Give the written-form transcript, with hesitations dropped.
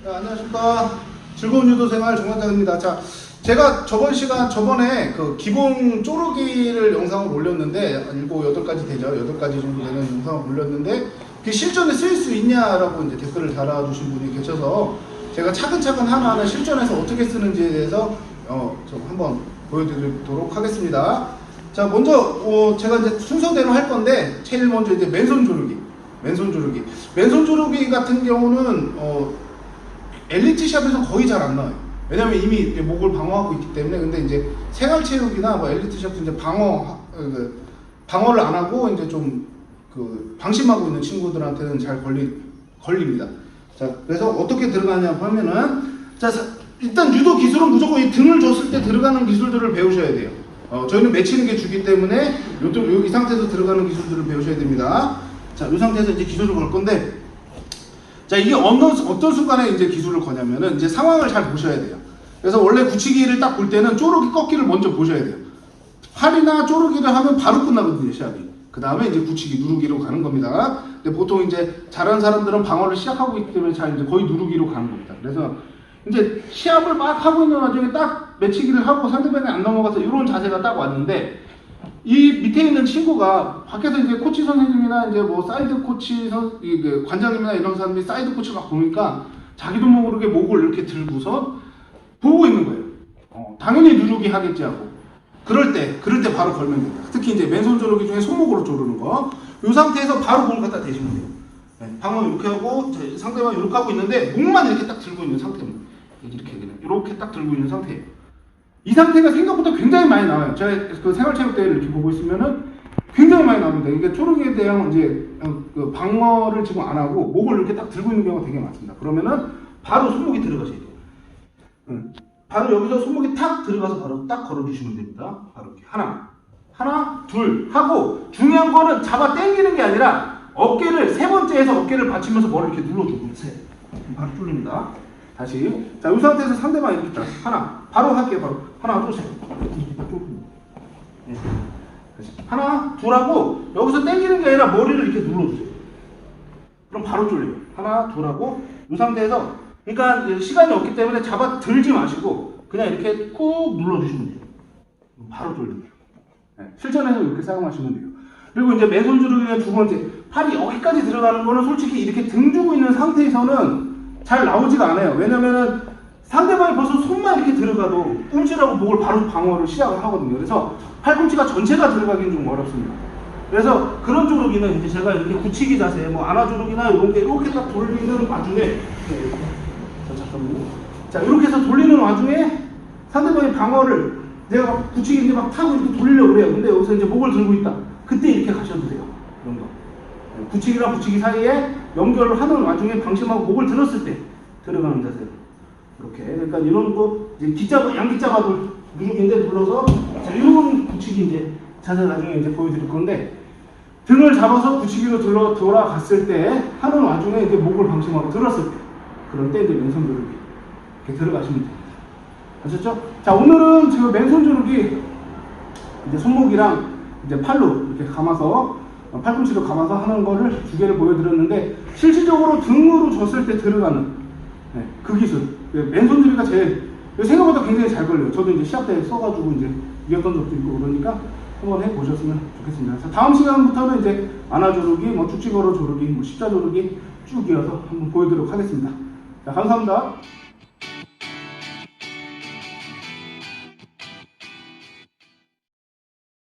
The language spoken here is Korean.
네, 안녕하십니까. 즐거운 유도 생활 정관장입니다. 자, 제가 저번에 그 기본 쪼르기를 영상을 올렸는데, 7, 8가지 되죠. 8가지 정도 되는 영상을 올렸는데, 그 실전에 쓰일 수 있냐라고 이제 댓글을 달아주신 분이 계셔서, 제가 차근차근 하나하나 실전에서 어떻게 쓰는지에 대해서, 좀 한번 보여드리도록 하겠습니다. 자, 먼저, 제가 이제 순서대로 할 건데, 제일 먼저 이제 맨손 조르기. 맨손 조르기 같은 경우는, 엘리트 샵에서 거의 잘 안 나와요. 왜냐면 이미 목을 방어하고 있기 때문에. 근데 이제 생활체육이나 뭐 엘리트 샵도 이제 방어를 안 하고 이제 좀 방심하고 있는 친구들한테는 잘 걸립니다. 자, 그래서 어떻게 들어가냐고 하면은, 자, 일단 유도 기술은 무조건 이 등을 줬을 때 들어가는 기술들을 배우셔야 돼요. 저희는 맺히는 게 주기 때문에 이 상태에서 들어가는 기술들을 배우셔야 됩니다. 자, 이 상태에서 이제 기술을 걸 건데, 자, 이게 어떤 순간에 이제 기술을 거냐면은 이제 상황을 잘 보셔야 돼요. 그래서 원래 굳히기를 딱 볼 때는 쪼르기 꺾기를 먼저 보셔야 돼요. 팔이나 쪼르기를 하면 바로 끝나거든요, 시합이. 그 다음에 이제 굳히기, 누르기로 가는 겁니다. 근데 보통 이제 잘하는 사람들은 방어를 시작하고 있기 때문에 잘 이제 거의 누르기로 가는 겁니다. 그래서 이제 시합을 막 하고 있는 와중에 딱 매치기를 하고 상대방이 안 넘어가서 이런 자세가 딱 왔는데, 이 밑에 있는 친구가 밖에서 이제 코치 선생님이나 이제 뭐 사이드 코치 관장님이나 이런 사람들이 사이드 코치 막 보니까 자기도 모르게 목을 이렇게 들고서 보고 있는 거예요. 당연히 누르기 하겠지 하고. 그럴 때 바로 걸면 됩니다. 특히 이제 맨손 조르기 중에 손목으로 조르는 거. 이 상태에서 바로 공을 갖다 대시면 돼요. 네, 방어 이렇게 하고 상대방 이렇게 하고 있는데 목만 이렇게 딱 들고 있는 상태입니다. 이렇게 딱 들고 있는 상태예요. 이 상태가 생각보다 굉장히 많이 나와요. 제가 그 생활체육대회를 이렇게 보고 있으면은 굉장히 많이 나옵니다. 이게 쪼르기에 대한 이제 그 방어를 지금 안 하고 목을 이렇게 딱 들고 있는 경우가 되게 많습니다. 그러면은 바로 손목이 들어가셔야 돼요. 바로 여기서 손목이 탁 들어가서 바로 딱 걸어주시면 됩니다. 바로 이렇게 하나, 둘 하고, 중요한 거는 잡아 당기는 게 아니라 어깨를 세 번째에서 어깨를 받치면서 머리를 이렇게 눌러주고 바로 뚫립니다. 다시. 자, 이 상태에서 상대방 이렇게 딱 바로 할게요. 하나, 둘, 셋. 네. 하나, 둘 하고, 여기서 당기는 게 아니라 머리를 이렇게 눌러주세요. 그럼 바로 뚫려요. 하나, 둘 하고, 이 상태에서, 그러니까 시간이 없기 때문에 잡아 들지 마시고, 그냥 이렇게 꾹 눌러주시면 돼요. 바로 뚫립니다. 네. 실전에서 이렇게 사용하시면 돼요. 그리고 이제 맨손 조르기의 두 번째, 팔이 여기까지 들어가는 거는 솔직히 이렇게 등 주고 있는 상태에서는 잘 나오지가 않아요. 왜냐면은 상대방이 벌써 손만 이렇게 들어가도 꿈치라고 목을 바로 방어를 시작을 하거든요. 그래서 팔꿈치가 전체가 들어가기는 좀 어렵습니다. 그래서 그런 조르기는 이제 제가 이렇게 굳히기 자세, 뭐 안아 조르기나 이런 게 이렇게 딱 돌리는 와중에, 잠깐만요. 자, 이렇게 해서 돌리는 와중에 상대방의 방어를 내가 굳히기 이제 막 타고 이렇게 돌리려고 그래요. 근데 여기서 이제 목을 들고 있다. 그때 이렇게 가셔도 돼요. 이런 거. 굳히기랑 굳히기 사이에 연결을 하는 와중에 방심하고 목을 들었을 때 들어가는 자세. 이렇게. 그러니까 이런 거, 이제 양기 잡아도 누르기인데 눌러서, 자, 이런 굳히기 이제 자세 나중에 이제 보여드릴 건데, 등을 잡아서 굳히기로 돌아갔을 때 하는 와중에 이제 목을 방심하고 들었을 때, 그럴 때 이제 맨손 조르기. 이렇게 들어가시면 됩니다. 아셨죠? 자, 오늘은 지금 맨손 조르기, 이제 손목이랑 이제 팔로 이렇게 감아서, 팔꿈치로 감아서 하는 거를 2개를 보여드렸는데, 실질적으로 등으로 줬을 때 들어가는, 네, 그 기술. 맨손 조르기가 제일, 생각보다 굉장히 잘 걸려요. 저도 이제 시합 때 써가지고 이제 이겼던 적도 있고 그러니까 한번 해보셨으면 좋겠습니다. 그래서 다음 시간부터는 이제 안아 조르기, 뭐 쭉지걸어 조르기, 뭐 십자 조르기 쭉 이어서 한번 보여드리도록 하겠습니다. 자, 감사합니다.